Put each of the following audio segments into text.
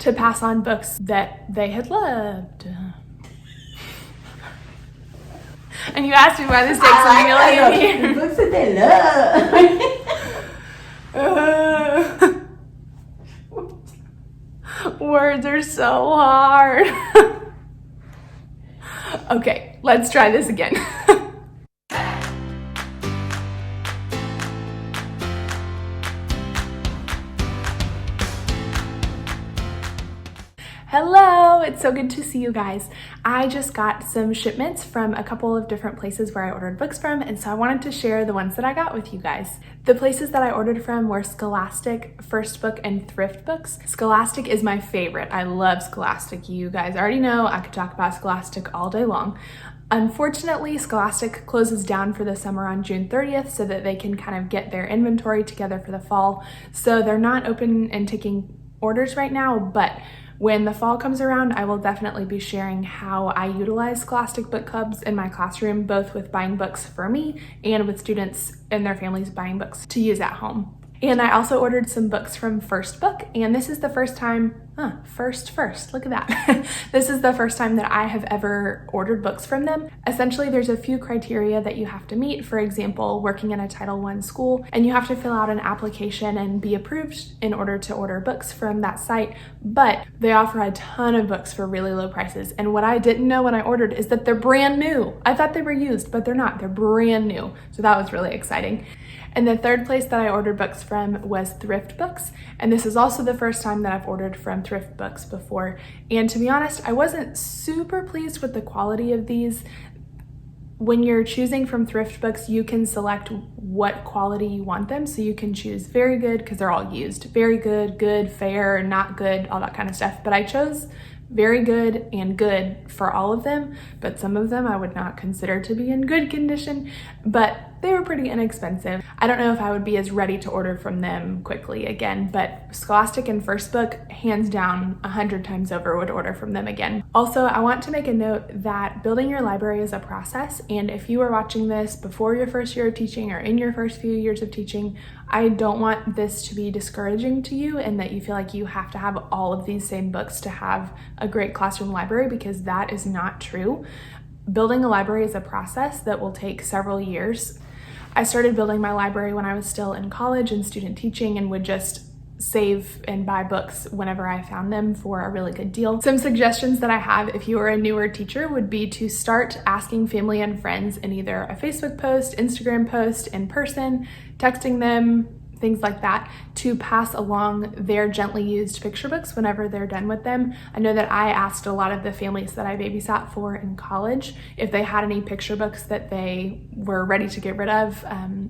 to pass on books that they had loved. And you asked me why this takes a million years. Books that they love. Words are so hard. Okay, let's try this again. Hello, it's so good to see you guys. I just got some shipments from a couple of different places where I ordered books from, and so I wanted to share the ones that I got with you guys. The places that I ordered from were Scholastic, FirstBook, and Thriftbooks. Scholastic is my favorite. I love Scholastic. You guys already know I could talk about Scholastic all day long. Unfortunately, Scholastic closes down for the summer on June 30th so that they can kind of get their inventory together for the fall. So they're not open and taking orders right now, but when the fall comes around, I will definitely be sharing how I utilize Scholastic book clubs in my classroom, both with buying books for me and with students and their families buying books to use at home. And I also ordered some books from FirstBook, and this is the first time, first, look at that. This is the first time that I have ever ordered books from them. Essentially, there's a few criteria that you have to meet. For example, working in a Title I school, and you have to fill out an application and be approved in order to order books from that site. But they offer a ton of books for really low prices. And what I didn't know when I ordered is that they're brand new. I thought they were used, but they're not. They're brand new. So that was really exciting. And the third place that I ordered books from was Thriftbooks, and this is also the first time that I've ordered from Thriftbooks before. And to be honest, I wasn't super pleased with the quality of these. When you're choosing from Thriftbooks, you can select what quality you want them. So you can choose very good, because they're all used, very good, good, fair, not good, all that kind of stuff. But I chose very good and good for all of them, but some of them I would not consider to be in good condition, but they were pretty inexpensive. I don't know if I would be as ready to order from them quickly again, but Scholastic and FirstBook, hands down, 100 times over would order from them again. Also, I want to make a note that building your library is a process, and if you are watching this before your first year of teaching or in your first few years of teaching, I don't want this to be discouraging to you and that you feel like you have to have all of these same books to have a great classroom library, because that is not true. Building a library is a process that will take several years. I started building my library when I was still in college and student teaching, and would just save and buy books whenever I found them for a really good deal. Some suggestions that I have if you are a newer teacher would be to start asking family and friends in either a Facebook post, Instagram post, in person, texting them, things like that, to pass along their gently used picture books whenever they're done with them. I know that I asked a lot of the families that I babysat for in college if they had any picture books that they were ready to get rid of,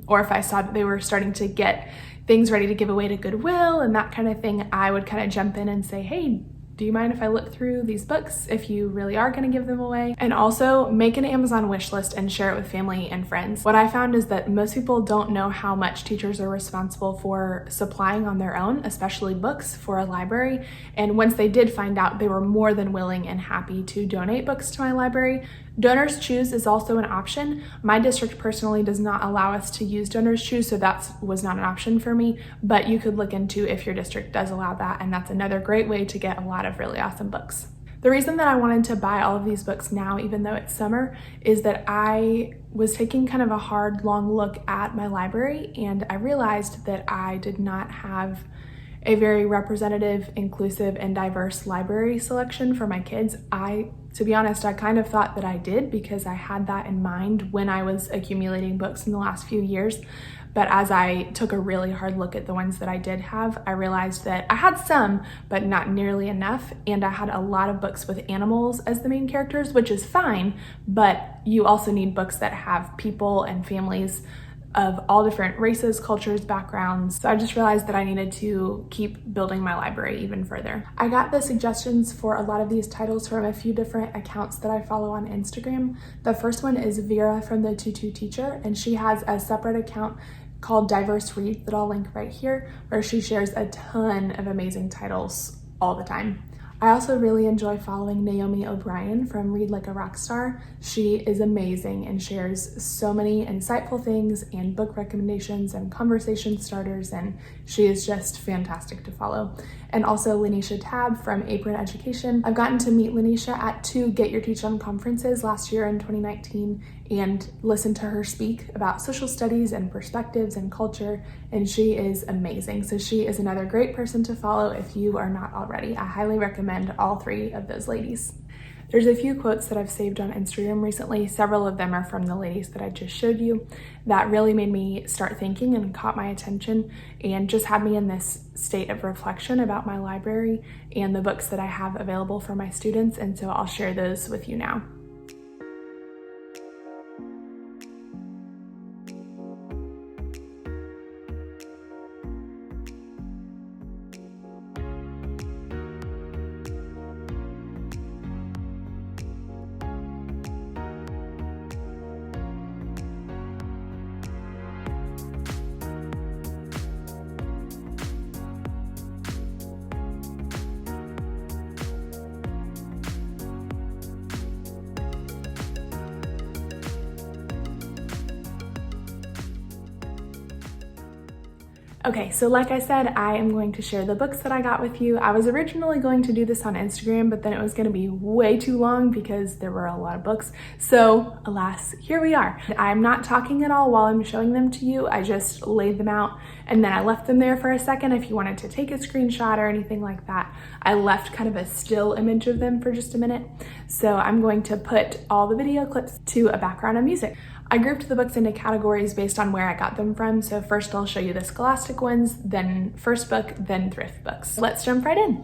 or if I saw that they were starting to get things ready to give away to Goodwill and that kind of thing. I would kind of jump in and say, hey, do you mind if I look through these books if you really are going to give them away? And also make an Amazon wish list and share it with family and friends. What I found is that most people don't know how much teachers are responsible for supplying on their own, especially books for a library. And once they did find out, they were more than willing and happy to donate books to my library. Donors Choose is also an option. My district personally does not allow us to use Donors Choose, so that was not an option for me, but you could look into if your district does allow that, and that's another great way to get a lot of really awesome books. The reason that I wanted to buy all of these books now, even though it's summer, is that I was taking kind of a hard, long look at my library, and I realized that I did not have a very representative, inclusive, and diverse library selection for my kids. To be honest, I kind of thought that I did, because I had that in mind when I was accumulating books in the last few years. But as I took a really hard look at the ones that I did have, I realized that I had some, but not nearly enough. And I had a lot of books with animals as the main characters, which is fine, but you also need books that have people and families of all different races, cultures, backgrounds. So I just realized that I needed to keep building my library even further. I got the suggestions for a lot of these titles from a few different accounts that I follow on Instagram. The first one is Vera from the Tutu Teacher, and she has a separate account called Diverse Reads that I'll link right here, where she shares a ton of amazing titles all the time. I also really enjoy following Naomi O'Brien from Read Like a Rockstar. She is amazing and shares so many insightful things and book recommendations and conversation starters, and she is just fantastic to follow. And also Lanisha Tab from Apron Education. I've gotten to meet Lanisha at 2 Get Your Teach On conferences last year in 2019 and listen to her speak about social studies and perspectives and culture, and she is amazing. So she is another great person to follow if you are not already. I highly recommend all 3 of those ladies. There's a few quotes that I've saved on Instagram recently. Several of them are from the ladies that I just showed you that really made me start thinking and caught my attention and just had me in this state of reflection about my library and the books that I have available for my students. And so I'll share those with you now. Okay, so like I said, I am going to share the books that I got with you. I was originally going to do this on Instagram, but then it was going to be way too long because there were a lot of books. So alas, here we are. I'm not talking at all while I'm showing them to you. I just laid them out and then I left them there for a second. If you wanted to take a screenshot or anything like that, I left kind of a still image of them for just a minute. So I'm going to put all the video clips to a background of music. I grouped the books into categories based on where I got them from. So first I'll show you the Scholastic ones, then FirstBook, then Thrift books. Let's jump right in.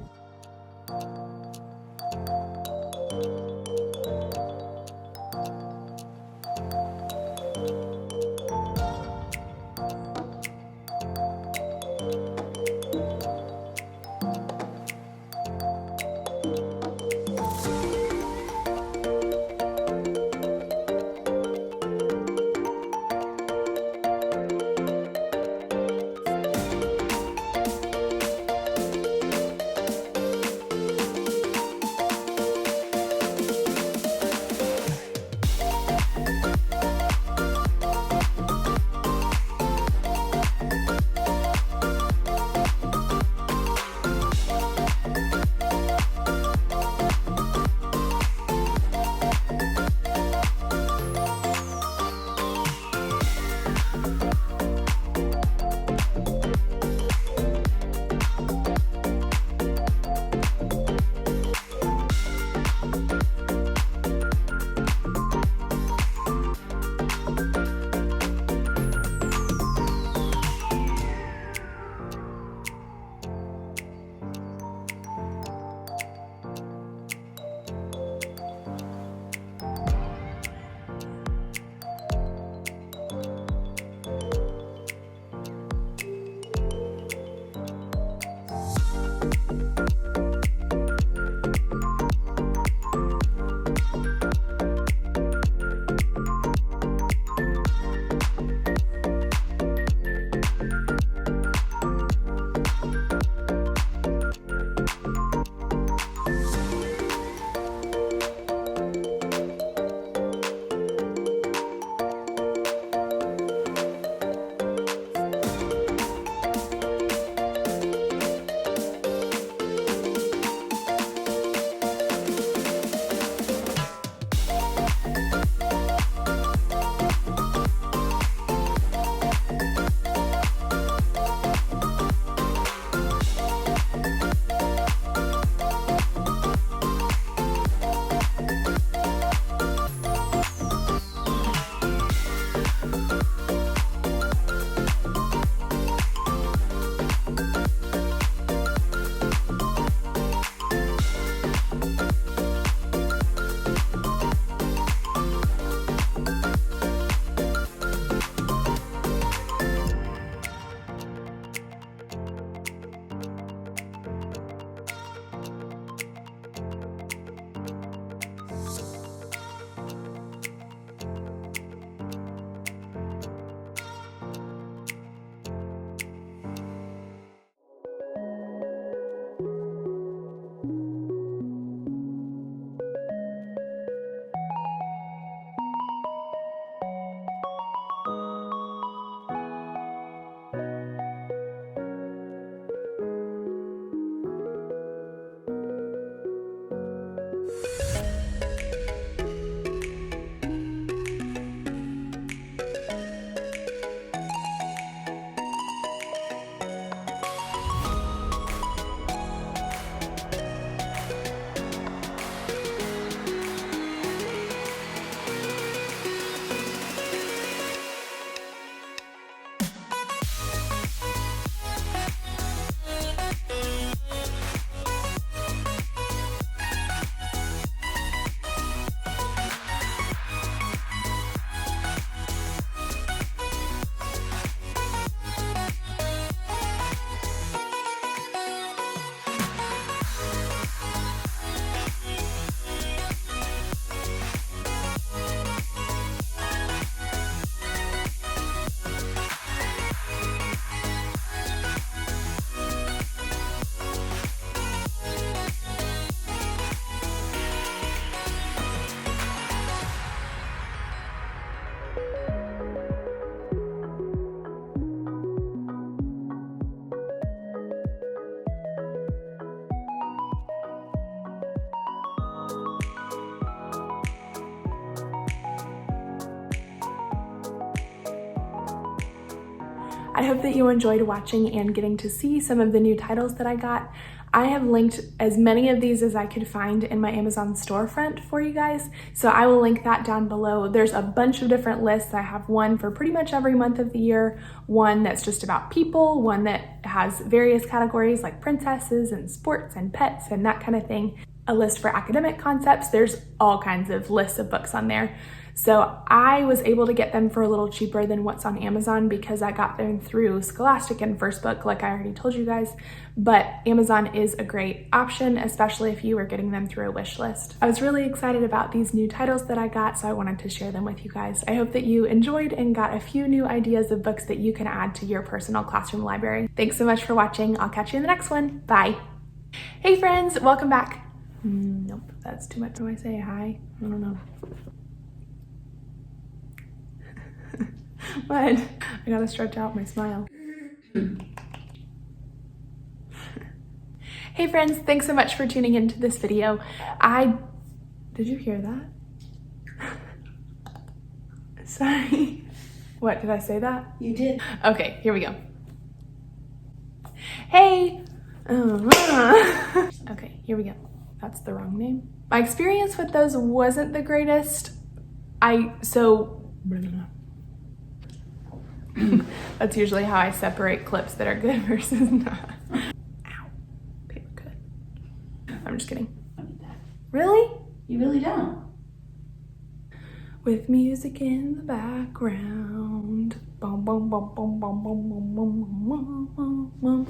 I hope that you enjoyed watching and getting to see some of the new titles that I got. I have linked as many of these as I could find in my Amazon storefront for you guys, so I will link that down below. There's a bunch of different lists. I have one for pretty much every month of the year, one that's just about people, one that has various categories like princesses and sports and pets and that kind of thing, a list for academic concepts. There's all kinds of lists of books on there. So I was able to get them for a little cheaper than what's on Amazon because I got them through Scholastic and FirstBook, like I already told you guys. But Amazon is a great option, especially if you were getting them through a wish list. I was really excited about these new titles that I got, so I wanted to share them with you guys. I hope that you enjoyed and got a few new ideas of books that you can add to your personal classroom library. Thanks so much for watching. I'll catch you in the next one. Bye. Hey friends, welcome back. Nope, that's too much. Do I say hi? I don't know. What? I gotta stretch out my smile. Hey friends, thanks so much for tuning into this video. Did you hear that? Sorry. What, did I say that? You did. Okay, here we go. Hey! Okay, here we go. That's the wrong name. My experience with those wasn't the greatest. That's usually how I separate clips that are good versus not. Ow. Paper cut. I'm just kidding. I need that. Really? You really don't. With music in the background. Boom, boom, boom, boom, boom, boom, boom, boom, boom, boom, boom.